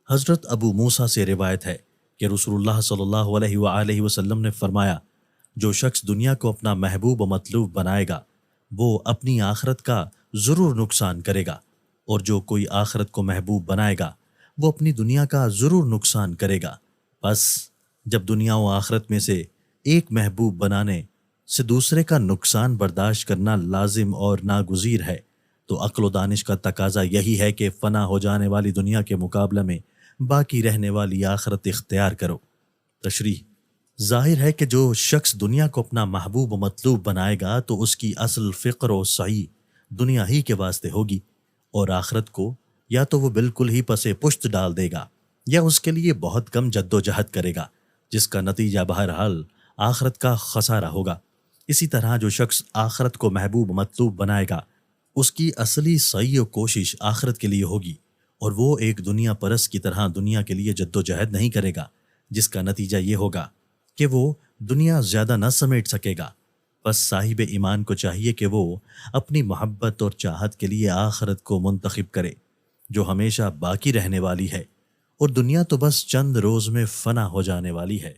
حضرت ابو موسیٰ سے روایت ہے کہ رسول اللہ صلی اللہ علیہ وآلہ وسلم نے فرمایا، جو شخص دنیا کو اپنا محبوب و مطلوب بنائے گا وہ اپنی آخرت کا ضرور نقصان کرے گا، اور جو کوئی آخرت کو محبوب بنائے گا وہ اپنی دنیا کا ضرور نقصان کرے گا۔ بس جب دنیا و آخرت میں سے ایک محبوب بنانے سے دوسرے کا نقصان برداشت کرنا لازم اور ناگزیر ہے، تو عقل و دانش کا تقاضا یہی ہے کہ فنا ہو جانے والی دنیا کے مقابلے میں باقی رہنے والی آخرت اختیار کرو۔ تشریح: ظاہر ہے کہ جو شخص دنیا کو اپنا محبوب و مطلوب بنائے گا تو اس کی اصل فکر و سعی دنیا ہی کے واسطے ہوگی، اور آخرت کو یا تو وہ بالکل ہی پسے پشت ڈال دے گا یا اس کے لیے بہت کم جد و جہد کرے گا، جس کا نتیجہ بہرحال آخرت کا خسارہ ہوگا۔ اسی طرح جو شخص آخرت کو محبوب و مطلوب بنائے گا اس کی اصلی سعی و کوشش آخرت کے لیے ہوگی، اور وہ ایک دنیا پرست کی طرح دنیا کے لیے جد و جہد نہیں کرے گا، جس کا نتیجہ یہ ہوگا کہ وہ دنیا زیادہ نہ سمیٹ سکے گا۔ بس صاحب ایمان کو چاہیے کہ وہ اپنی محبت اور چاہت کے لیے آخرت کو منتخب کرے، جو ہمیشہ باقی رہنے والی ہے، اور دنیا تو بس چند روز میں فنا ہو جانے والی ہے۔